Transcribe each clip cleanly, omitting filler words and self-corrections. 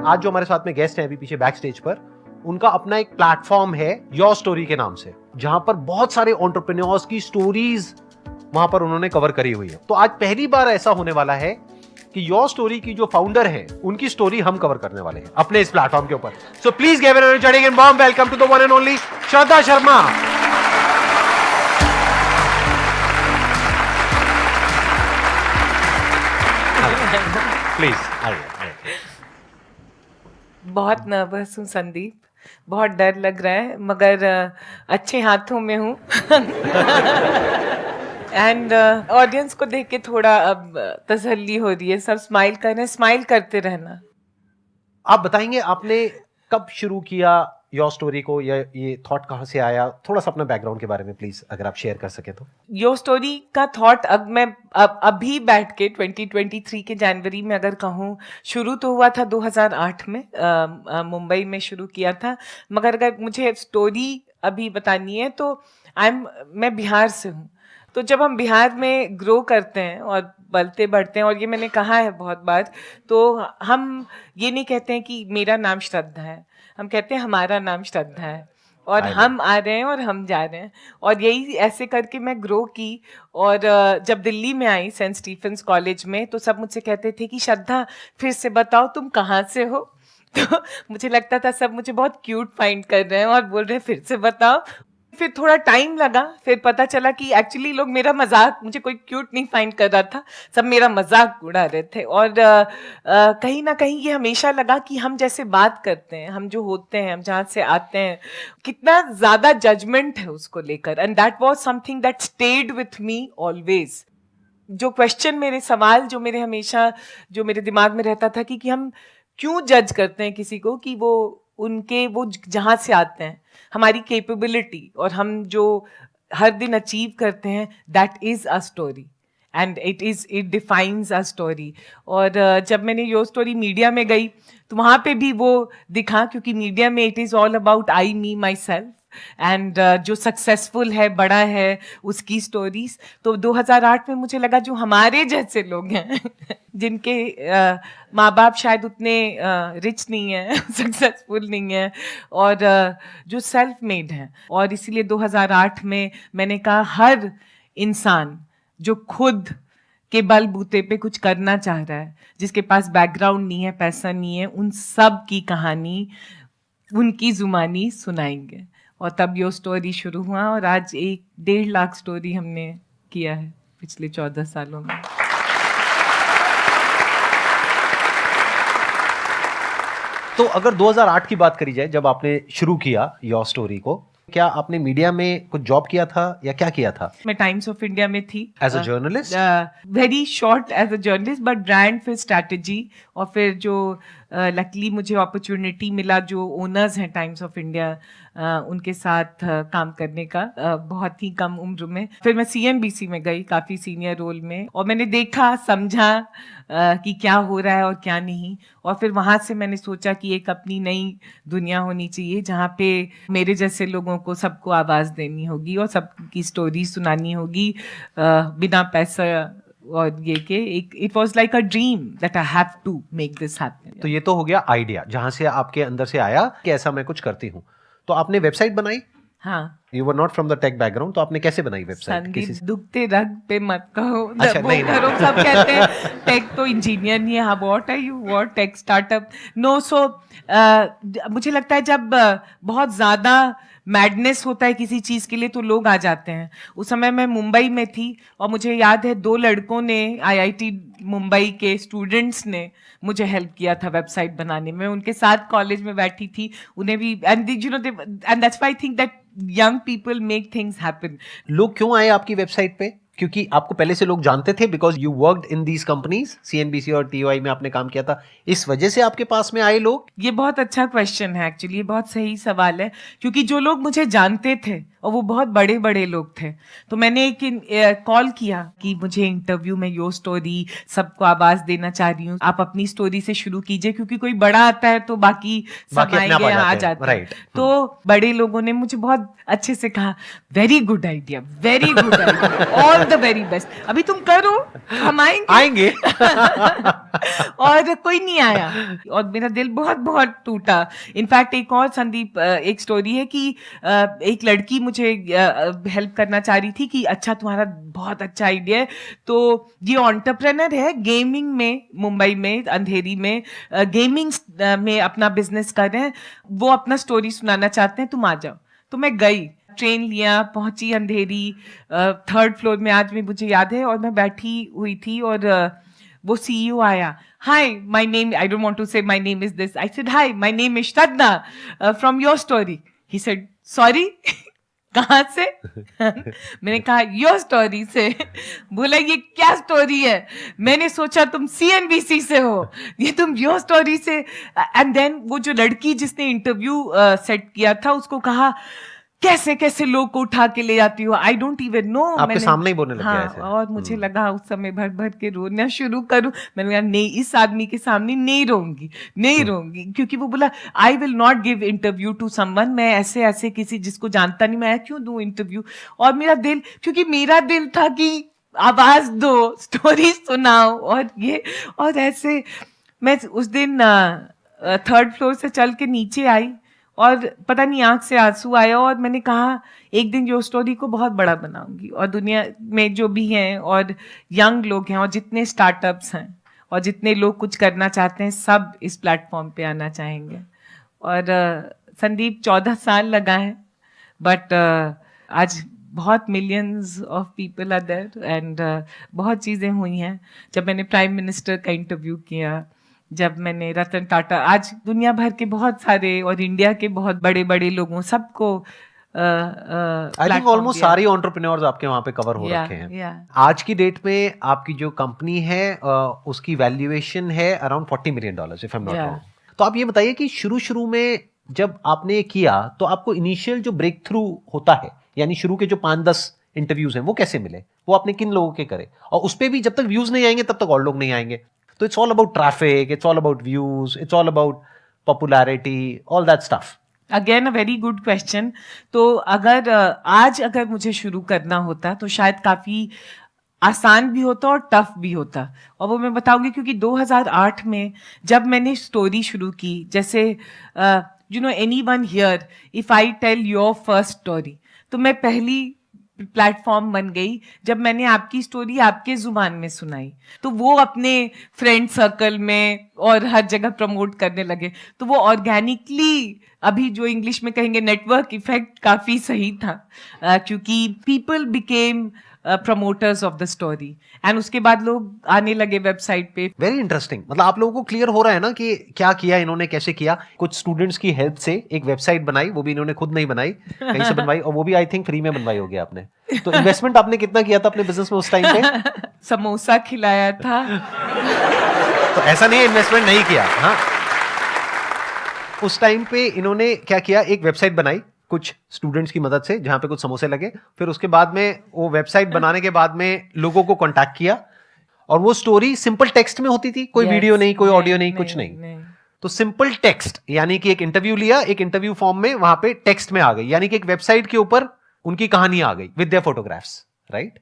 आज जो हमारे साथ में गेस्ट हैं अभी पीछे बैक स्टेज पर, उनका अपना एक प्लेटफॉर्म है योर स्टोरी के नाम से, जहां पर बहुत सारे एंटरप्रेन्योर्स की स्टोरीज वहां पर उन्होंने कवर करी हुई है। तो आज पहली बार ऐसा होने वाला है कि योर स्टोरी की जो फाउंडर है उनकी स्टोरी हम कवर करने वाले हैं अपने इस प्लेटफॉर्म के ऊपर। So please give an energetic and warm welcome to the one and only Shraddha Sharma. Please आइए। बहुत नर्वस हूँ संदीप, बहुत डर लग रहा है, मगर अच्छे हाथों में हूँ। एंड ऑडियंस को देख के थोड़ा अब तसल्ली हो रही है, सब स्माइल कर रहे हैं, स्माइल करते रहना। आप बताएंगे आपने कब शुरू किया योर स्टोरी को, या ये थॉट कहाँ से आया? थोड़ा सा अपना बैकग्राउंड के बारे में प्लीज अगर आप शेयर कर सके तो। योर स्टोरी का थॉट अब मैं अभी बैठ के 2023 के जनवरी में अगर कहूँ, शुरू तो हुआ था 2008 में, मुंबई में शुरू किया था। मगर अगर मुझे स्टोरी अभी बतानी है तो मैं बिहार से हूँ। तो जब हम बिहार में ग्रो करते हैं और बढ़ते बढ़ते हैं, और ये मैंने कहा है बहुत बार, तो हम ये नहीं कहते हैं कि मेरा नाम श्रद्धा है, हम कहते हैं हमारा नाम श्रद्धा है, और हम आ रहे हैं और हम जा रहे हैं। और यही ऐसे करके मैं ग्रो की। और जब दिल्ली में आई सेंट स्टीफेंस कॉलेज में, तो सब मुझसे कहते थे कि श्रद्धा फिर से बताओ तुम कहाँ से हो। तो मुझे लगता था सब मुझे बहुत क्यूट फाइंड कर रहे हैं और बोल रहे हैं फिर से बताओ। फिर थोड़ा टाइम लगा, फिर पता चला कि एक्चुअली लोग मेरा मजाक, मुझे कोई क्यूट नहीं फाइंड कर रहा था, सब मेरा मजाक उड़ा रहे थे। और कहीं ना कहीं ये हमेशा लगा कि हम जैसे बात करते हैं, हम जो होते हैं, हम जहाँ से आते हैं, कितना ज़्यादा जजमेंट है उसको लेकर। And that was something that stayed with me always. जो क्वेश्चन, मेरे सवाल जो मेरे हमेशा जो मेरे दिमाग में रहता था कि हम क्यों जज करते हैं किसी को, कि वो जहाँ से आते हैं, हमारी कैपेबिलिटी और हम जो हर दिन अचीव करते हैं, that is a story and it defines a story. और जब मैंने योर स्टोरी मीडिया में गई तो वहाँ पे भी वो दिखा, क्योंकि मीडिया में it is all about I, me, my self, and जो सक्सेसफुल है, बड़ा है, उसकी स्टोरीज। तो 2008 में मुझे लगा जो हमारे जैसे लोग हैं जिनके माँ बाप शायद उतने रिच नहीं है, सक्सेसफुल नहीं है, और जो सेल्फ मेड हैं, और इसीलिए 2008 में मैंने कहा हर इंसान जो खुद के बलबूते पे कुछ करना चाह रहा है, जिसके पास बैकग्राउंड नहीं है, पैसा नहीं है, उन सब की कहानी, उनकी जुबानी सुनाएंगे। और तब यो स्टोरी शुरू हुआ, और आज 1.5 लाख स्टोरी हमने किया है पिछले 14 सालों में। तो अगर 2008 की बात करी जाए, जब आपने शुरू किया योर स्टोरी को, क्या आपने मीडिया में कुछ जॉब किया था या क्या किया था? मैं टाइम्स ऑफ इंडिया में थी as a journalist, very short as a journalist, but brand, फिर स्ट्रैटेजी, और फिर जो लकीली मुझे अपॉर्चुनिटी मिला जो ओनर्स हैं टाइम्स ऑफ इंडिया, उनके साथ काम करने का बहुत ही कम उम्र में। फिर मैं CNBC में गई काफ़ी सीनियर रोल में, और मैंने देखा, समझा कि क्या हो रहा है और क्या नहीं। और फिर वहाँ से मैंने सोचा कि एक अपनी नई दुनिया होनी चाहिए, जहाँ पे मेरे जैसे लोगों को, सबको आवाज़ देनी होगी और सबकी स्टोरी सुनानी होगी बिना पैसा और ये के। It was like a dream that I have to make this happen. तो ये तो हो गया आइडिया, जहां से आपके अंदर से आया कि ऐसा मैं कुछ करती हूँ। तो आपने वेबसाइट बनाई? हाँ। You were not from the tech background, तो आपने कैसे बनाई वेबसाइट? किसी दुखते रग पे मत कहो। अच्छा, नहीं, नहीं। सब कहते हैं टेक तो इंजीनियर नहीं है। हाँ, what are you, what tech startup? No. So मुझे लगता है जब बहुत ज्यादा मैडनेस होता है किसी चीज के लिए तो लोग आ जाते हैं। उस समय मैं मुंबई में थी, और मुझे याद है 2 लड़कों ने, IIT मुंबई के स्टूडेंट्स ने मुझे हेल्प किया था वेबसाइट बनाने में। उनके साथ कॉलेज में बैठी थी, उन्हें भी, and you know, and that's why I think that young people make things happen. लोग क्यों आए आपकी वेबसाइट पे? क्योंकि आपको पहले से लोग जानते थे, because you worked in these companies, CNBC और TOI में आपने काम किया था, इस वजह से आपके पास में आए लोग? ये बहुत अच्छा क्वेश्चन है एक्चुअली, ये बहुत सही सवाल है, क्योंकि जो लोग मुझे जानते थे, और वो बहुत बड़े बड़े लोग थे, तो मैंने एक कॉल किया कि मुझे इंटरव्यू में योर स्टोरी, सबको आवाज देना चाह रही हूँ, आप अपनी स्टोरी से शुरू कीजिए, क्योंकि कोई बड़ा आता है तो बाकी सब आएंगे, आ जाते हैं। तो बड़े लोगों ने मुझे बहुत अच्छे से कहा, very good idea, very good idea, all the very best. अभी तुम करो, हम आएंगे। और कोई नहीं आया और मेरा दिल बहुत बहुत टूटा। इनफैक्ट एक और संदीप एक स्टोरी है कि एक लड़की मुझे हेल्प करना चाह रही थी कि अच्छा तुम्हारा बहुत अच्छा आइडिया है, तो ये एंटरप्रेन्योर है गेमिंग में, मुंबई में अंधेरी में गेमिंग में अपना बिजनेस कर रहे हैं, वो अपना स्टोरी सुनाना चाहते हैं, तुम आ जाओ। तो मैं गई, ट्रेन लिया, पहुंची अंधेरी, 3rd फ्लोर में, आज भी मुझे याद है, और मैं बैठी हुई थी और वो सीईओ आया। Hi my name, I don't want to say my name is this, I said hi my name is Shraddha from YourStory. He said sorry कहाँ से? मैंने कहा योर स्टोरी से। बोला ये क्या स्टोरी है? मैंने सोचा तुम CNBC से हो, ये तुम योर स्टोरी से। एंड देन वो जो लड़की जिसने इंटरव्यू सेट किया था उसको कहा कैसे कैसे लोग को उठा के ले जाती हो, आई डोंट इवन नो। आपके सामने ही बोलने लग गया ऐसे। और मुझे लगा उस समय भर भर के रोना शुरू करूं। मैंने कहा नहीं, इस आदमी के सामने नहीं रोऊंगी, क्योंकि वो बोला I will not give interview to someone, मैं ऐसे ऐसे किसी जिसको जानता नहीं मैं क्यों दूं इंटरव्यू। और मेरा दिल, क्योंकि मेरा दिल था कि आवाज दो, स्टोरी सुनाओ, और ये और ऐसे। मैं उस दिन 3rd फ्लोर से चल के नीचे आई और पता नहीं आंख से आंसू आया, और मैंने कहा एक दिन जो स्टोरी को बहुत बड़ा बनाऊंगी, और दुनिया में जो भी हैं और यंग लोग हैं और जितने स्टार्टअप्स हैं और जितने लोग कुछ करना चाहते हैं सब इस प्लेटफॉर्म पे आना चाहेंगे। और संदीप 14 साल लगा है, बट आज बहुत millions of people are there, and बहुत चीज़ें हुई हैं। जब मैंने प्राइम मिनिस्टर का इंटरव्यू किया, जब मैंने रतन टाटा, आज दुनिया भर के बहुत सारे और इंडिया के बहुत बड़े बड़े लोगों सबको आई थिंक ऑलमोस्ट सारे एंटरप्रेन्योर्स आपके वहां पे कवर हो रखे हैं। आज की डेट में आपकी जो कंपनी है उसकी वैल्यूएशन है around $40 million, if I am not wrong. तो आप ये बताइए कि शुरू में जब आपने किया तो आपको इनिशियल जो ब्रेक थ्रू होता है, यानी शुरू के जो 5-10 इंटरव्यूज हैं, वो कैसे मिले? वो आपने किन लोगों के करे? और उस पर भी जब तक व्यूज नहीं आएंगे तब तक और लोग नहीं आएंगे। तो it's all about traffic, it's all about views, it's all about popularity, all that stuff. Again a very good question. तो अगर मुझे शुरू करना होता तो शायद काफी आसान भी होता और टफ भी होता, और वो मैं बताऊंगी क्योंकि 2008 में जब मैंने स्टोरी शुरू की, जैसे you know anyone here if I tell your first story, तो मैं पहली प्लेटफॉर्म बन गई जब मैंने आपकी स्टोरी आपके जुबान में सुनाई, तो वो अपने फ्रेंड सर्कल में और हर जगह प्रमोट करने लगे। तो वो ऑर्गेनिकली, अभी जो इंग्लिश में कहेंगे नेटवर्क इफेक्ट, काफी सही था, क्योंकि people became promoters of the story, and उसके बाद लोग आने लगे वेबसाइट पे। Very interesting. मतलब आप लोगों को क्लियर हो रहा है ना कि क्या किया इन्होंने, कैसे किया। कुछ स्टूडेंट्स की हेल्प से एक वेबसाइट बनाई, वो भी इन्होंने खुद नहीं बनाई, कहीं से बनवाई, और वो भी आई थिंक फ्री में बनवाई होगी आपने। तो इन्वेस्टमेंट आपने कितना किया था अपने बिजनेस में उस टाइम पे? समोसा खिलाया था। तो ऐसा नहीं है इन्वेस्टमेंट नहीं किया। हाँ, उस टाइम पे इन्होंने क्या किया, एक वेबसाइट बनाई कुछ स्टूडेंट्स की मदद से, जहां पे कुछ समोसे लगे। फिर उसके बाद में वो वेबसाइट बनाने के बाद में लोगों को कांटेक्ट किया, और वो स्टोरी सिंपल टेक्स्ट में होती थी, कोई वीडियो नहीं, कोई ऑडियो नहीं, कुछ नहीं। तो सिंपल टेक्स्ट, यानी कि एक इंटरव्यू लिया, एक इंटरव्यू फॉर्म में वहां पे टेक्स्ट में आ गई, यानी कि एक वेबसाइट के ऊपर उनकी कहानी आ गई विद देयर फोटोग्राफ्स, राइट।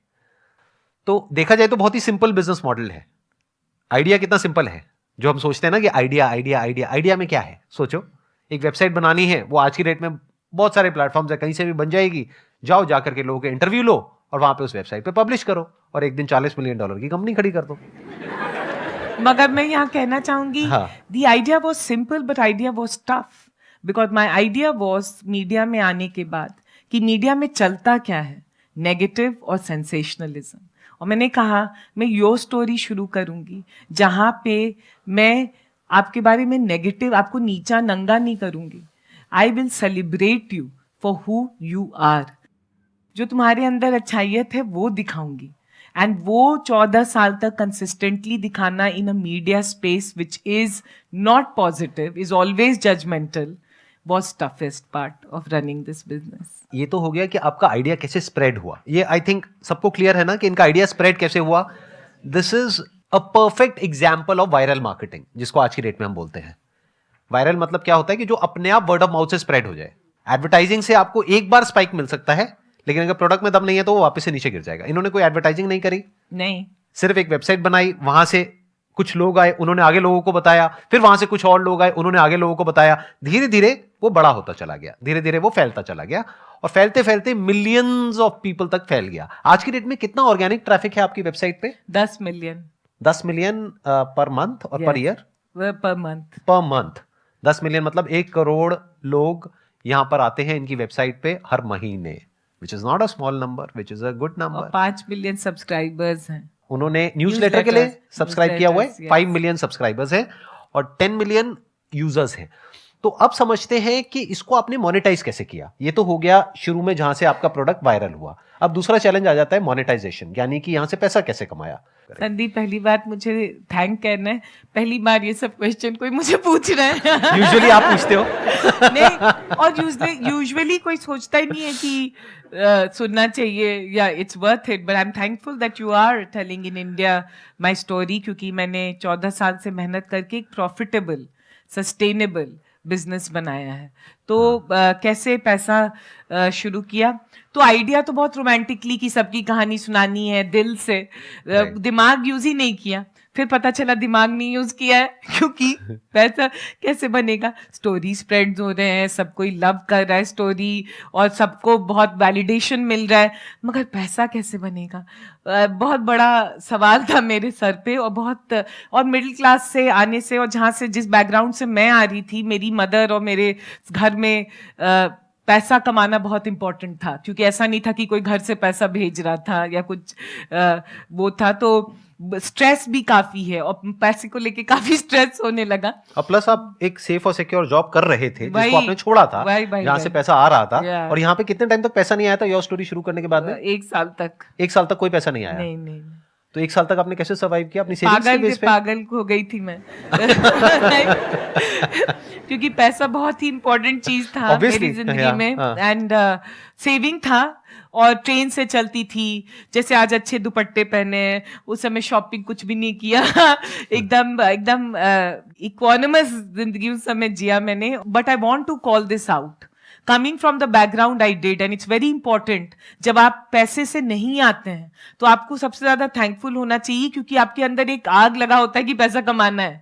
तो देखा जाए तो बहुत ही सिंपल बिजनेस मॉडल है। आइडिया कितना सिंपल है, जो हम सोचते हैं ना कि आइडिया में क्या है। सोचो, एक वेबसाइट बनानी है, वो आज की डेट में बहुत सारे प्लेटफॉर्म्स है, कहीं से भी बन जाएगी। जाओ, जाकर के लोगों के इंटरव्यू लो और वहां पे उस वेबसाइट पे पब्लिश करो, और एक दिन $40 मिलियन की कंपनी खड़ी कर दो। मगर मैं यहाँ कहना चाहूंगी, the idea was simple but idea was tough, because my idea was media में आने के बाद कि मीडिया में चलता क्या है, नेगेटिव और सेंसेशनलिज्म। और मैंने कहा मैं योर स्टोरी शुरू करूंगी जहां पे मैं आपके बारे में नेगेटिव, आपको नीचा नंगा नहीं करूंगी। I will celebrate you for who you are. जो तुम्हारे अंदर अच्छाइयत है वो दिखाऊंगी, एंड वो 14 साल तक कंसिस्टेंटली दिखाना in a media space which is not positive, is always judgemental, was toughest part of running this business. ये तो हो गया कि आपका आइडिया कैसे स्प्रेड हुआ। ये आई थिंक सबको क्लियर है ना कि इनका आइडिया स्प्रेड कैसे हुआ। This is a perfect example of viral marketing, जिसको आज की डेट में हम बोलते हैं। वायरल मतलब क्या होता है कि जो अपने आप वर्ड ऑफ माउथ से स्प्रेड हो जाए। एडवर्टाइजिंग से आपको एक बार स्पाइक मिल सकता है, लेकिन अगर प्रोडक्ट में दम नहीं है तो वो वापस से नीचे गिर जाएगा। इन्होंने कोई एडवर्टाइजिंग नहीं करी, नहीं, सिर्फ एक वेबसाइट बनाई, वहां से कुछ लोग आए, उन्होंने आगे लोगों को बताया, फिर वहां से कुछ और लोग आए, उन्होंने आगे लोगों को बताया, धीरे धीरे वो बड़ा होता चला गया, धीरे धीरे वो फैलता चला गया और फैलते फैलते मिलियंस ऑफ पीपल तक फैल गया। आज की डेट में कितना ऑर्गेनिक ट्रैफिक है आपकी वेबसाइट पे? 10 मिलियन 10 मिलियन पर मंथ और per year? Per month. Per month 10 million मतलब 1 करोड़ लोग यहां पर आते हैं इनकी वेबसाइट पे हर महीने, विच is not a small number, which is a good number. 5 million subscribers हैं। उन्होंने न्यूज़लेटर के लिए सब्सक्राइब किया हुआ है, yes. 5 मिलियन सब्सक्राइबर्स हैं और 10 मिलियन यूजर्स हैं। तो अब समझते हैं कि इसको आपने मोनेटाइज कैसे किया। ये तो हो गया शुरू में जहां से आपका प्रोडक्ट वायरल हुआ। अब दूसरा चैलेंज आ जाता है मोनेटाइजेशन, यानी कि यहां से पैसा कैसे कमाया। संदीप, पहली बात मुझे थैंक करना है, पहली बार ये सब क्वेश्चन कोई मुझे पूछ रहा है। यूजुअली आप पूछते हो। नहीं, और यूजुअली कोई सोचता ही नहीं है कि सुनना चाहिए या it's worth it, but I am thankful that you are telling in India my story, क्योंकि मैंने 14 साल से मेहनत करके एक प्रॉफिटेबल सस्टेनेबल बिजनेस बनाया है। तो कैसे पैसा शुरू किया, तो आइडिया तो बहुत रोमांटिकली कि सबकी कहानी सुनानी है दिल से, दिमाग यूज ही नहीं किया। फिर पता चला दिमाग नहीं यूज किया है, क्योंकि पैसा कैसे बनेगा। स्टोरी स्प्रेड हो रहे हैं, सब कोई लव कर रहा है स्टोरी और सबको बहुत वैलिडेशन मिल रहा है, मगर पैसा कैसे बनेगा, बहुत बड़ा सवाल था मेरे सर पे। और मिडिल क्लास से आने से, और जहाँ से जिस बैकग्राउंड से मैं आ रही थी, मेरी मदर और मेरे घर में पैसा कमाना बहुत इंपॉर्टेंट था, क्योंकि ऐसा नहीं था कि कोई घर से पैसा भेज रहा था या कुछ वो था। तो स्ट्रेस भी काफी है और पैसे को लेके काफी स्ट्रेस होने लगा। और प्लस आप एक सेफ और सिक्योर जॉब कर रहे थे जिसको आपने छोड़ा था, जहाँ से पैसा आ रहा था। और यहाँ पे कितने टाइम तक पैसा नहीं आया था योर स्टोरी शुरू करने के बाद में? 1 साल तक। 1 साल तक कोई पैसा नहीं आया? नहीं। तो 1 साल तक आपने कैसे सर्वाइव किया अपनी सेविंग्स के बेस पे? पागल हो गई थी मैं। क्योंकि पैसा बहुत ही इंपॉर्टेंट चीज था मेरी जिंदगी में, एंड सेविंग था और ट्रेन से चलती थी। जैसे आज अच्छे दुपट्टे पहने, उस समय शॉपिंग कुछ भी नहीं किया। एकदम इकोनॉमस जिंदगी उस समय जिया मैंने। But I want to call this out, coming from the background I did, and it's very important. जब आप पैसे से नहीं आते हैं तो आपको सबसे ज्यादा थैंकफुल होना चाहिए, क्योंकि आपके अंदर एक आग लगा होता है कि पैसा कमाना है।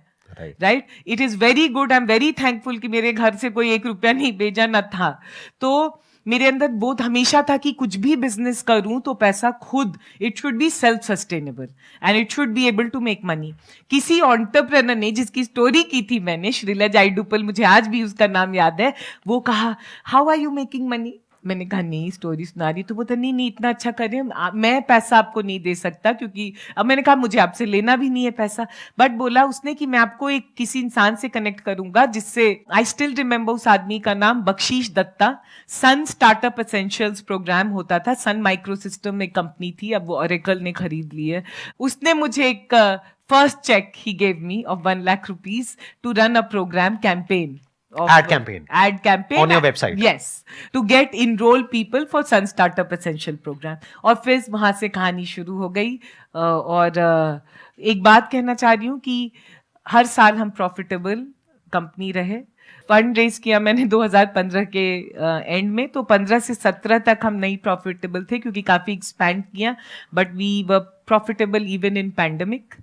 Right, it is very good, I am very thankful कि मेरे घर से कोई 1 रुपया नहीं भेजा न था। तो मेरे अंदर बहुत हमेशा था कि कुछ भी बिजनेस करूं तो पैसा खुद, it should be self sustainable and it should be able to make money. किसी एंटरप्रेन्योर ने, जिसकी स्टोरी की थी मैंने, श्रीला जाइडुपल, मुझे आज भी उसका नाम याद है, वो कहा how are you making money. मैंने कहा नहीं, स्टोरी सुना रही। तो बोलता नहीं इतना अच्छा कर रहे हैं, मैं पैसा आपको नहीं दे सकता, क्योंकि अब मैंने कहा मुझे आपसे लेना भी नहीं है पैसा। बट बोला उसने कि मैं आपको एक किसी इंसान से कनेक्ट करूंगा जिससे, आई स्टिल रिमेंबर उस आदमी का नाम, बख्शीश दत्ता। सन स्टार्टअप एसेंशियल्स प्रोग्राम होता था, सन माइक्रो सिस्टम एक कंपनी थी, अब वो ऑरेकल ने खरीद ली है। उसने मुझे एक फर्स्ट चेक ही gave me of 1 lakh rupees to run a programme campaign, ad campaign on your website, yes, to get enroll people for Sun Startup Essential program। और फिर वहां से कहानी शुरू हो गई। और एक बात कहना चाह रही हूँ कि हर साल हम प्रॉफिटेबल कंपनी रहे। फंड रेज किया मैंने 2015 के एंड में, तो 15 से 17 तक हम नहीं प्रॉफिटेबल थे, क्योंकि काफी एक्सपैंड किया, but we were profitable even in pandemic.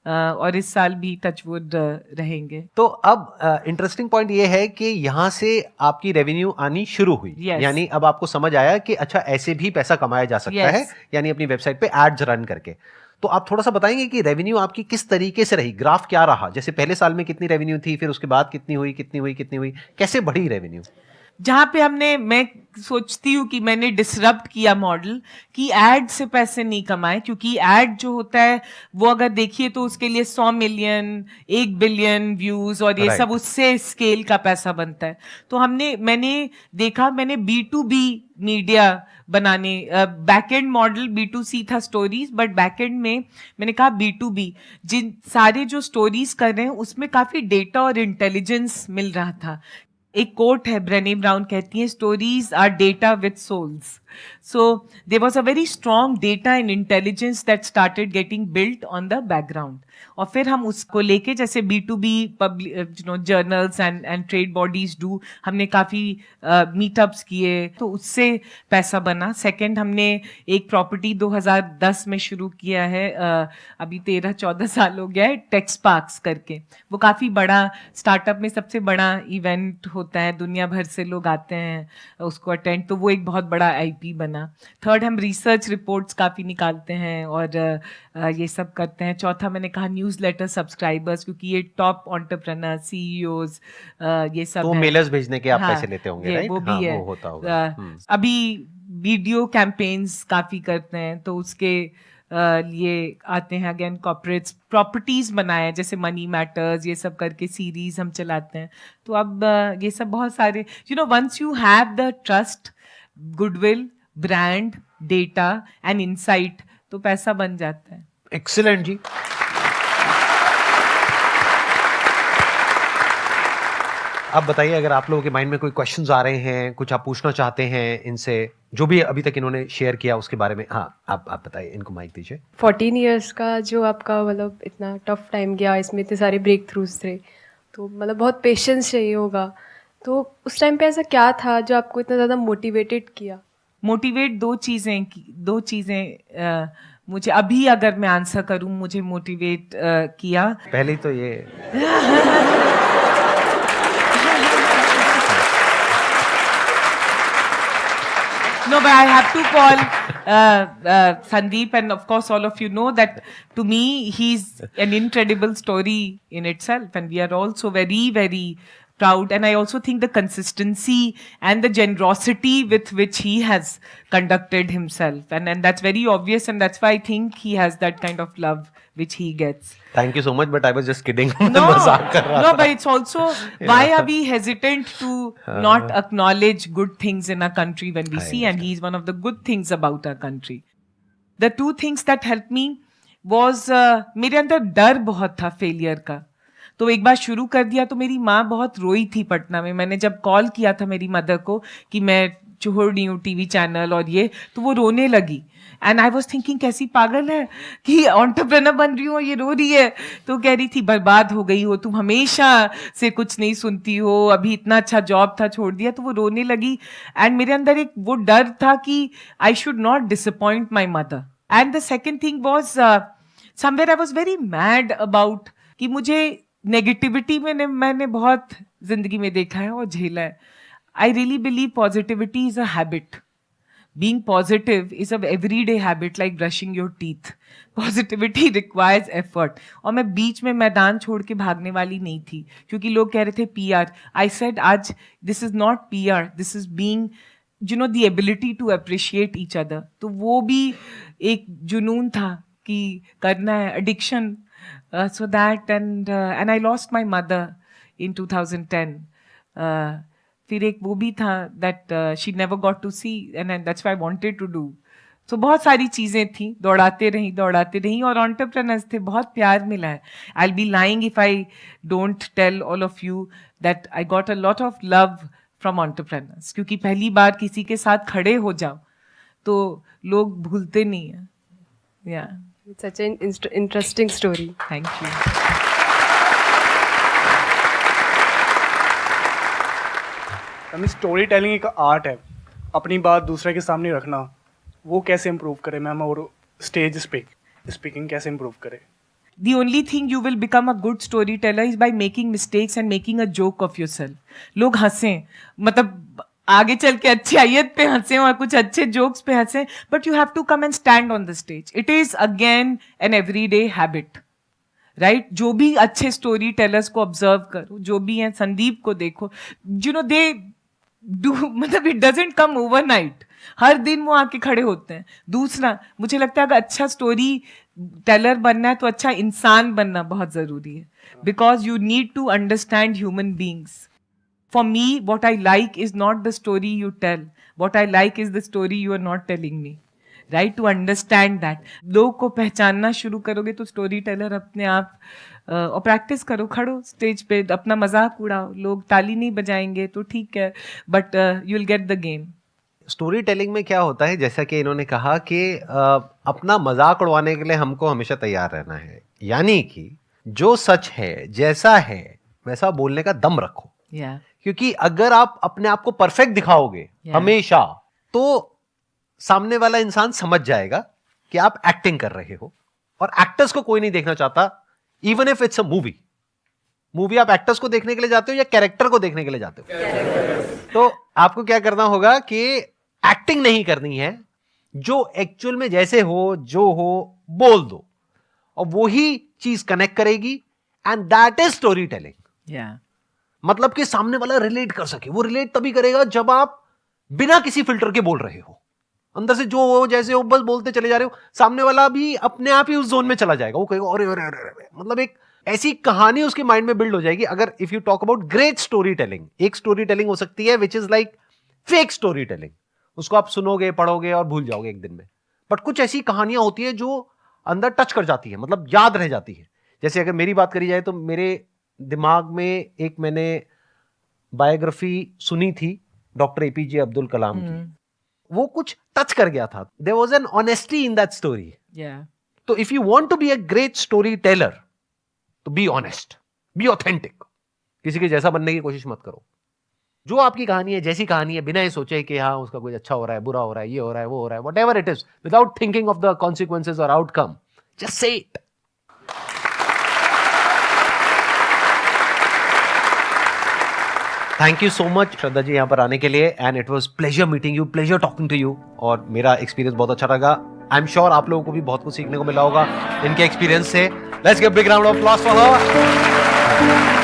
और इस साल भी टचवुड रहेंगे। तो अब इंटरेस्टिंग पॉइंट ये है कि यहाँ से आपकी रेवेन्यू आनी शुरू हुई। यानी अब आपको समझ आया कि अच्छा ऐसे भी पैसा कमाया जा सकता है, यानी अपनी वेबसाइट पे एड्स रन करके। तो आप थोड़ा सा बताएंगे कि रेवेन्यू आपकी किस तरीके से रही, ग्राफ क्या रहा, जैसे पहले साल में कितनी रेवेन्यू थी, फिर उसके बाद कितनी हुई, कैसे बढ़ी रेवेन्यू? जहां पे मैं सोचती हूँ कि मैंने डिसरप्ट किया मॉडल कि एड से पैसे नहीं कमाए, क्योंकि एड जो होता है वो अगर देखिए तो उसके लिए 100 मिलियन 1 बिलियन व्यूज और ये सब उससे स्केल का पैसा बनता है। तो मैंने देखा, मैंने B2B मीडिया बनाने, बैकएंड मॉडल B2C था स्टोरीज, बट बैकएंड में मैंने कहा B2B, जिन सारे जो स्टोरीज कर रहे हैं उसमें काफी डेटा और इंटेलिजेंस मिल रहा था। एक कोट है, ब्रेने ब्राउन कहती है, stories are data with souls. So there was a very strong data and intelligence that started getting built on the background. और फिर हम उसको लेके जैसे B2B journals and trade bodies do, हमने काफ़ी मीटअप्स किए तो उससे पैसा बना. सेकंड हमने एक प्रॉपर्टी 2010 में शुरू किया है, अभी 13-14 साल हो गया है, टेक्स पार्क्स करके. वो काफ़ी बड़ा स्टार्टअप में सबसे बड़ा इवेंट होता है, दुनिया भर से लोग आते हैं उसको अटेंड, तो वो एक बहुत बड़ा आईपी बना. थर्ड हम रिसर्च रिपोर्ट्स काफ़ी निकालते हैं और ये सब करते हैं. चौथा मैंने कहा न्यूज़लेटर सब्सक्राइबर्स, क्योंकि ये टॉप एंटरप्रेन्योर सीईओज ये सब तो हैं. मेलर्स भेजने के आप हाँ, पैसे लेते होंगे, ये राइट? वो भी हाँ, है. वो होता होगा. अभी वीडियो कैंपेन्स काफ़ी करते हैं तो उसके लिए आते हैं अगेन कॉर्पोरेट्स. प्रॉपर्टीज बनाए जैसे मनी मैटर्स, ये सब करके सीरीज हम चलाते हैं. तो अब ये सब बहुत सारे once you have the trust, goodwill, brand, data and insight, तो पैसा बन जाता है. एक्सीलेंट जी. आप बताइए, अगर आप लोगों के माइंड में कोई क्वेश्चंस आ रहे हैं, कुछ आप पूछना चाहते हैं इनसे, जो भी अभी तक इन्होंने शेयर किया उसके बारे में. हाँ, आप बताइए, इनको माइक दीजिए. 14 इयर्स का जो आपका मतलब इतना टफ टाइम गया, इसमें इतने सारे ब्रेक थ्रूज थे, तो मतलब बहुत पेशेंस चाहिए होगा. तो उस टाइम पे ऐसा क्या था जो आपको इतना ज़्यादा मोटिवेटेड किया? मोटिवेट दो चीज़ें मुझे अभी अगर मैं आंसर करूं, मुझे मोटिवेट किया. पहले तो ये No, but I have to call Sandeep, and of course all of you know that to me he's an incredible story in itself, and we are also very, very proud. And I also think the consistency and the generosity with which he has conducted himself, and that's very obvious, and that's why I think he has that kind of love which he gets. Thank you so much, but I was just kidding. No, मजाक कर रहा no, था. but it's also why are we hesitant to not acknowledge good things in our country when we see, and he's one of the good things about our country. The two things that helped me was मेरे अंदर डर बहुत था failure का. तो एक बार शुरू कर दिया तो मेरी माँ बहुत रोई थी पटना में. मैंने जब कॉल किया था मेरी मदर को कि मैं छोड़ रही हूँ टीवी चैनल और ये, तो वो रोने लगी. एंड आई वॉज थिंकिंग कैसी पागल है कि एंटरप्रेन्योर बन रही हो, ये रो रही है. तो कह रही थी बर्बाद हो गई हो तुम, हमेशा से कुछ नहीं सुनती हो, अभी इतना अच्छा जॉब था छोड़ दिया. तो वो रोने लगी. एंड मेरे अंदर एक वो डर था कि I should not disappoint my mother. And the second thing was somewhere I was very mad about कि मुझे नेगेटिविटी में मैंने बहुत जिंदगी में देखा है और झेला है. I really believe positivity is a habit. Being positive is an everyday habit like brushing your teeth. Positivity requires effort. और मैं बीच में मैदान छोड़ के भागने वाली नहीं थी क्योंकि लोग कह रहे थे PR. I said आज this is not PR. This is being the ability to appreciate each other. तो वो भी एक जुनून था कि करना है, addiction. So that and I lost my mother in 2010. फिर एक वो भी था that she never got to see and that's why I wanted to do. So बहुत सारी चीज़ें थी, दौड़ाते रही और entrepreneurs थे, बहुत प्यार मिला है. I'll be lying if I don't tell all of you that I got a lot of love from entrepreneurs. क्योंकि पहली बार किसी के साथ खड़े हो जाओ तो लोग भूलते नहीं हैं. Yeah. It's such an interesting story. Thank you. हमें स्टोरी टेलिंग एक आर्ट है, अपनी बात दूसरे के सामने रखना. वो कैसे इम्प्रूव करें मैम, और स्टेज स्पीकिंग कैसे इम्प्रूव करें? The only thing you will become a good storyteller is by making mistakes and making a joke of yourself. लोग हंसें, मतलब आगे चल के अच्छी आयत पे हंसें और कुछ अच्छे जोक्स पे हंसें, but you have to come and stand on the stage. It is again an everyday habit. Right जो भी अच्छे स्टोरी टेलर्स को ऑब्जर्व करो, जो भी हैं, संदीप को देखो, दे डू, मतलब इट डजंट कम ओवरनाइट. हर दिन वो आके खड़े होते हैं. दूसरा, मुझे लगता है अगर अच्छा स्टोरी टेलर बनना है तो अच्छा इंसान बनना बहुत जरूरी है, because you need to understand human beings. For me what I like is not the story you tell. What I like is the story you are not telling me. Right to understand that. लोग को पहचानना शुरू करोगे तो story teller अपने आप. और practice करो, खड़ो स्टेज पे, अपना मजाक उड़ाओ, लोग ताली नहीं बजाएंगे तो ठीक है, but you will get the game. Story telling में क्या होता है, जैसा कि इन्होंने कहा कि अपना मजाक उड़वाने के लिए हमको हमेशा तैयार रहना है, यानी कि जो सच है जैसा है वैसा बोलने का दम रखो। Yeah. क्योंकि अगर आप अपने आप को परफेक्ट दिखाओगे हमेशा, तो सामने वाला इंसान समझ जाएगा कि आप एक्टिंग कर रहे हो, और एक्टर्स को कोई नहीं देखना चाहता, even if it's a movie आप एक्टर्स को देखने के लिए जाते हो या कैरेक्टर को देखने के लिए जाते हो? तो आपको क्या करना होगा कि एक्टिंग नहीं करनी है, जो एक्चुअल में जैसे हो जो हो बोल दो, और वही चीज कनेक्ट करेगी, and that is story telling. मतलब कि सामने वाला रिलेट कर सके। वो रिलेट तभी करेगा जब आप बिना किसी फिल्टर के बोल रहे हो, अंदर से जो हो जैसे हो बस बोलते चले जा रहे हो, सामने वाला भी अपने आप ही उस जोन में चला जाएगा। वो कहेगा अरे अरे अरे अरे, मतलब एक ऐसी कहानी उसके माइंड में बिल्ड हो जाएगी। अगर if you talk about great story telling, एक स्टोरी टेलिंग हो सकती है which is like fake story telling, उसको आप सुनोगे पढ़ोगे और भूल जाओगे एक दिन में। बट कुछ ऐसी कहानियां होती है जो अंदर टच कर जाती है, मतलब याद रह जाती है। जैसे अगर मेरी बात करी जाए तो मेरे दिमाग में एक मैंने बायोग्राफी सुनी थी डॉक्टर एपीजे अब्दुल कलाम की, वो कुछ टच कर गया था। There was an honesty in that story. तो if you want to be a great storyteller, तो बी ऑनेस्ट, बी ऑथेंटिक। किसी के जैसा बनने की कोशिश मत करो। जो आपकी कहानी है, जैसी कहानी है, बिना ये सोचे कि हाँ उसका कुछ अच्छा हो रहा है, बुरा हो रहा है, ये हो रहा है, वो हो रहा है, whatever it is, without thinking of the consequences और outcome, just say it. Thank you so much Shraddha ji यहाँ पर आने के लिए, and it was pleasure meeting you, pleasure talking to you, और मेरा एक्सपीरियंस बहुत अच्छा लगा। आई एम श्योर आप लोगों को भी बहुत कुछ सीखने को मिला होगा इनके एक्सपीरियंस से। Let's give big round of applause for her.